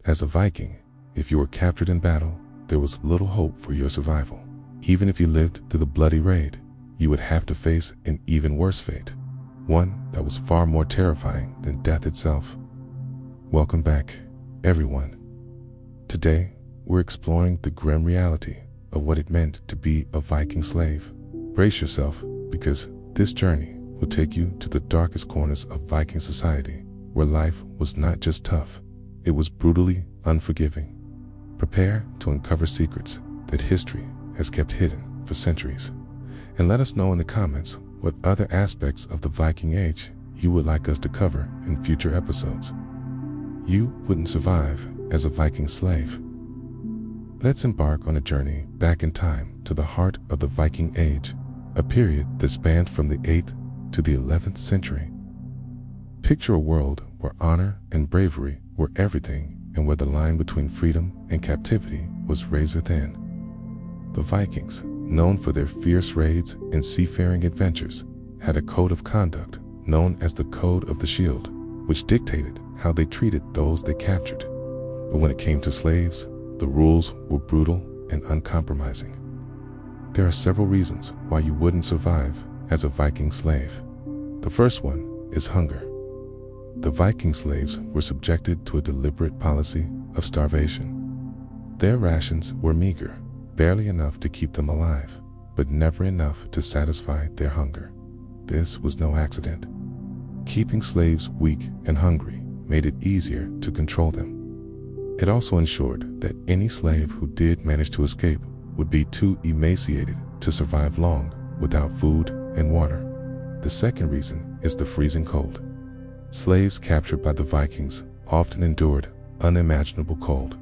As a Viking, if you were captured in battle, there was little hope for your survival. Even if you lived through the bloody raid, you would have to face an even worse fate, one that was far more terrifying than death itself. Welcome back, everyone. Today, we're exploring the grim reality of what it meant to be a Viking slave. Brace yourself, because this journey will take you to the darkest corners of Viking society, where life was not just tough, it was brutally unforgiving. Prepare to uncover secrets that history has kept hidden for centuries. And let us know in the comments what other aspects of the Viking Age you would like us to cover in future episodes. You wouldn't survive as a Viking slave. Let's embark on a journey back in time to the heart of the Viking Age, a period that spanned from the 8th to the 11th century. Picture a world where honor and bravery were everything, and where the line between freedom and captivity was razor thin. The Vikings, known for their fierce raids and seafaring adventures, had a code of conduct known as the Code of the Shield, which dictated how they treated those they captured. But when it came to slaves, the rules were brutal and uncompromising. There are several reasons why you wouldn't survive as a Viking slave. The first one is hunger. The Viking slaves were subjected to a deliberate policy of starvation. Their rations were meager, barely enough to keep them alive, but never enough to satisfy their hunger. This was no accident. Keeping slaves weak and hungry made it easier to control them. It also ensured that any slave who did manage to escape would be too emaciated to survive long without food and water. The second reason is the freezing cold. Slaves captured by the Vikings often endured unimaginable cold.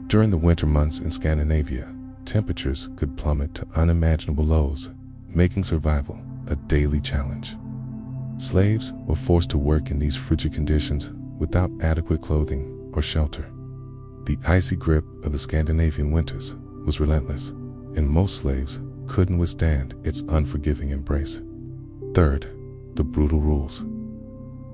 During the winter months in Scandinavia, temperatures could plummet to unimaginable lows, making survival a daily challenge. Slaves were forced to work in these frigid conditions without adequate clothing or shelter. The icy grip of the Scandinavian winters was relentless, and most slaves couldn't withstand its unforgiving embrace. Third, the brutal rules.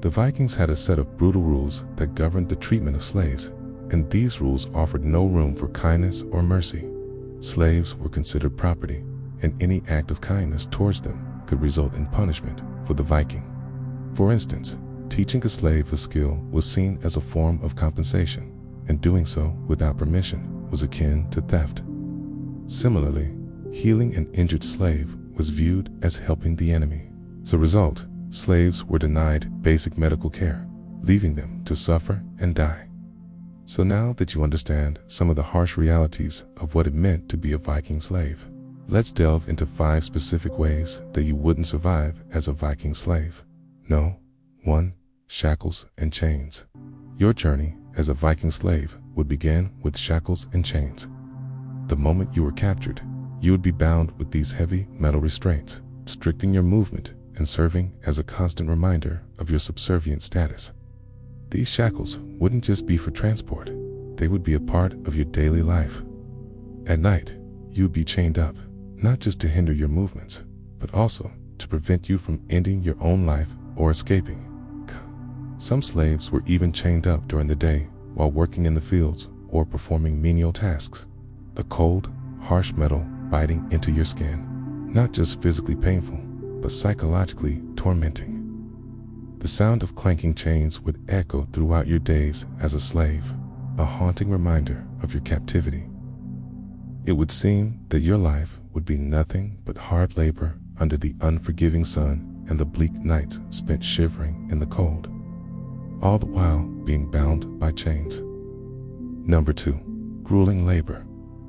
The Vikings had a set of brutal rules that governed the treatment of slaves, and these rules offered no room for kindness or mercy. Slaves were considered property, and any act of kindness towards them could result in punishment for the Viking. For instance, teaching a slave a skill was seen as a form of compensation, and doing so without permission was akin to theft. Similarly, healing an injured slave was viewed as helping the enemy. As a result, slaves were denied basic medical care, leaving them to suffer and die. So now that you understand some of the harsh realities of what it meant to be a Viking slave, let's delve into 5 specific ways that you wouldn't survive as a Viking slave. 1. Shackles and chains. Your journey as a Viking slave would begin with shackles and chains. The moment you were captured, you would be bound with these heavy metal restraints, restricting your movement and serving as a constant reminder of your subservient status. These shackles wouldn't just be for transport, they would be a part of your daily life. At night, you would be chained up, not just to hinder your movements, but also to prevent you from ending your own life or escaping. Some slaves were even chained up during the day while working in the fields or performing menial tasks. The cold, harsh metal biting into your skin, not just physically painful, but psychologically tormenting. The sound of clanking chains would echo throughout your days as a slave, a haunting reminder of your captivity. It would seem that your life would be nothing but hard labor under the unforgiving sun and the bleak nights spent shivering in the cold, all the while being bound by chains. 2. Grueling labor.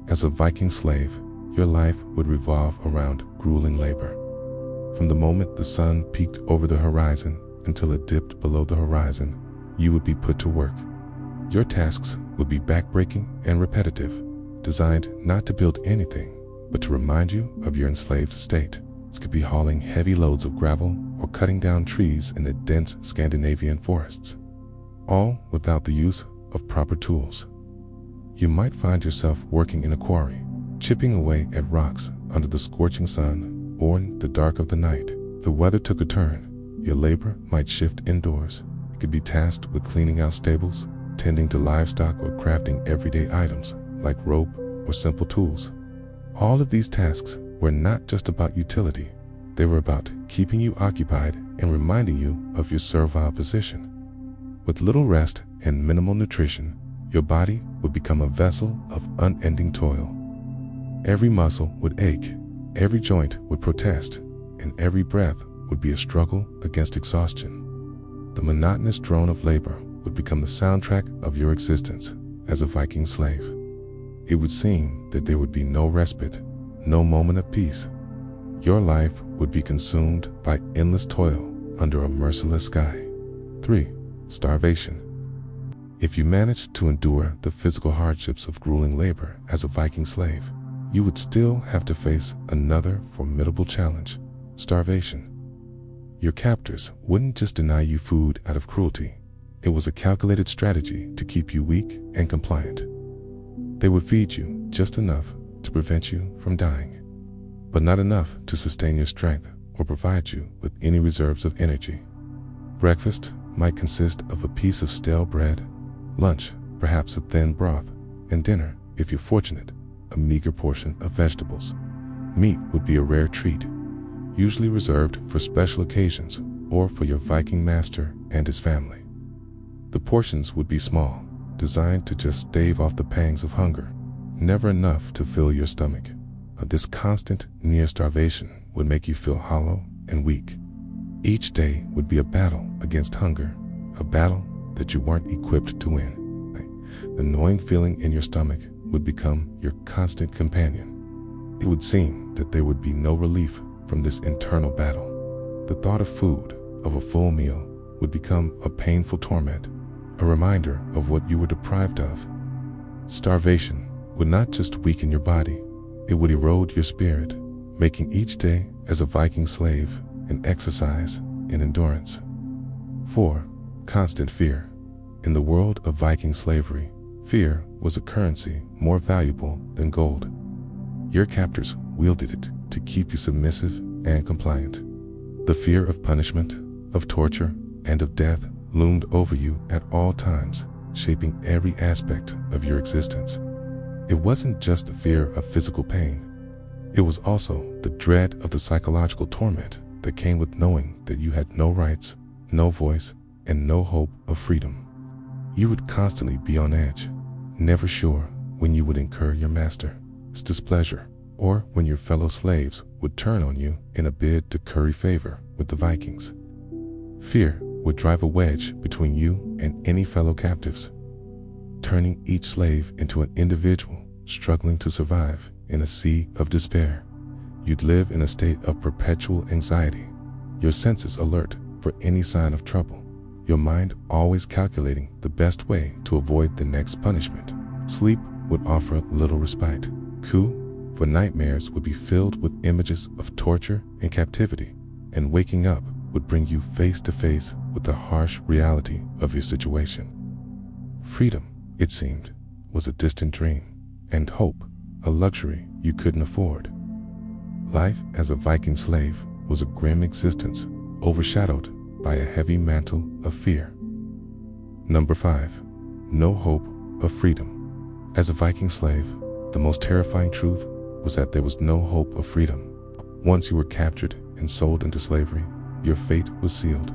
As a Viking slave, your life would revolve around grueling labor. From the moment the sun peaked over the horizon until it dipped below the horizon, you would be put to work. Your tasks would be backbreaking and repetitive, designed not to build anything, but to remind you of your enslaved state. This could be hauling heavy loads of gravel or cutting down trees in the dense Scandinavian forests, all without the use of proper tools. You might find yourself working in a quarry, chipping away at rocks under the scorching sun, or in the dark of the night. If the weather took a turn, your labor might shift indoors. You could be tasked with cleaning out stables, tending to livestock or crafting everyday items like rope or simple tools. All of these tasks were not just about utility. They were about keeping you occupied and reminding you of your servile position. With little rest and minimal nutrition, your body would become a vessel of unending toil. Every muscle would ache, every joint would protest, and every breath would be a struggle against exhaustion. The monotonous drone of labor would become the soundtrack of your existence as a Viking slave. It would seem that there would be no respite, no moment of peace. Your life would be consumed by endless toil under a merciless sky. 3. Starvation. If you managed to endure the physical hardships of grueling labor as a Viking slave, you would still have to face another formidable challenge: starvation. Your captors wouldn't just deny you food out of cruelty. It was a calculated strategy to keep you weak and compliant. They would feed you just enough to prevent you from dying, but not enough to sustain your strength or provide you with any reserves of energy. Breakfast might consist of a piece of stale bread, lunch, perhaps a thin broth, and dinner, if you're fortunate, a meager portion of vegetables. Meat would be a rare treat, usually reserved for special occasions or for your Viking master and his family. The portions would be small, designed to just stave off the pangs of hunger, never enough to fill your stomach. This constant near starvation would make you feel hollow and weak. Each day would be a battle against hunger, a battle that you weren't equipped to win. The gnawing feeling in your stomach would become your constant companion. It would seem that there would be no relief from this internal battle. The thought of food, of a full meal, would become a painful torment, a reminder of what you were deprived of. Starvation would not just weaken your body, it would erode your spirit, making each day as a Viking slave an exercise in endurance. 4. Constant fear. In the world of Viking slavery, fear was a currency more valuable than gold. Your captors wielded it to keep you submissive and compliant. The fear of punishment, of torture, and of death loomed over you at all times, shaping every aspect of your existence. It wasn't just the fear of physical pain. It was also the dread of the psychological torment that came with knowing that you had no rights, no voice, and no hope of freedom. You would constantly be on edge, never sure when you would incur your master's displeasure, or when your fellow slaves would turn on you in a bid to curry favor with the Vikings. Fear would drive a wedge between you and any fellow captives, turning each slave into an individual struggling to survive in a sea of despair. You'd live in a state of perpetual anxiety, your senses alert for any sign of trouble, your mind always calculating the best way to avoid the next punishment. Sleep would offer little respite. For nightmares would be filled with images of torture and captivity, and waking up would bring you face to face with the harsh reality of your situation. Freedom, it seemed, was a distant dream, and hope, a luxury you couldn't afford. Life as a Viking slave was a grim existence, overshadowed by a heavy mantle of fear. 5. No hope of freedom. As a Viking slave, the most terrifying truth was that there was no hope of freedom. Once you were captured and sold into slavery, your fate was sealed.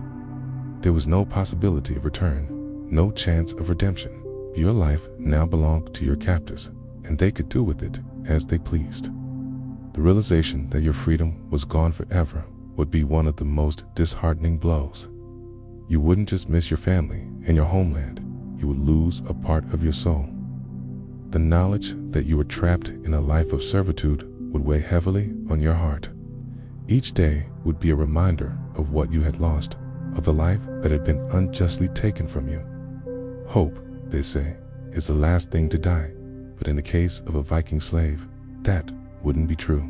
There was no possibility of return, no chance of redemption. Your life now belonged to your captors, and they could do with it as they pleased. The realization that your freedom was gone forever would be one of the most disheartening blows. You wouldn't just miss your family and your homeland, you would lose a part of your soul. The knowledge that you were trapped in a life of servitude would weigh heavily on your heart. Each day would be a reminder of what you had lost, of the life that had been unjustly taken from you. Hope, they say, is the last thing to die, but in the case of a Viking slave, that wouldn't be true.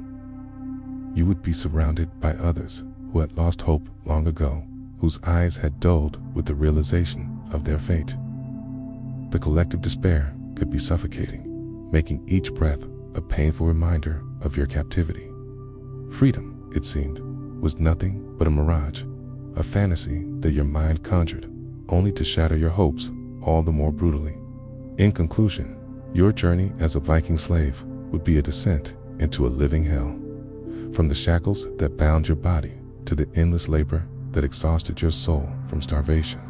You would be surrounded by others who had lost hope long ago, whose eyes had dulled with the realization of their fate. The collective despair could be suffocating, making each breath a painful reminder of your captivity. Freedom, it seemed, was nothing but a mirage, a fantasy that your mind conjured, only to shatter your hopes all the more brutally. In conclusion, your journey as a Viking slave would be a descent into a living hell. From the shackles that bound your body to the endless labor that exhausted your soul from starvation.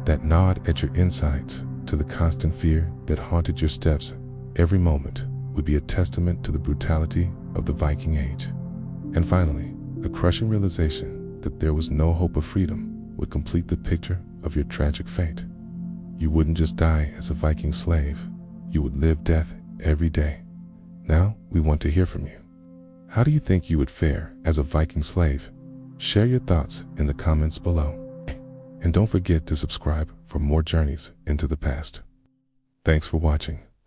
That gnawed at your insides to the constant fear that haunted your steps every moment would be a testament to the brutality of the Viking Age. And finally, the crushing realization that there was no hope of freedom would complete the picture of your tragic fate. You wouldn't just die as a Viking slave, you would live death every day. Now, we want to hear from you. How do you think you would fare as a Viking slave? Share your thoughts in the comments below. And don't forget to subscribe for more journeys into the past. Thanks for watching.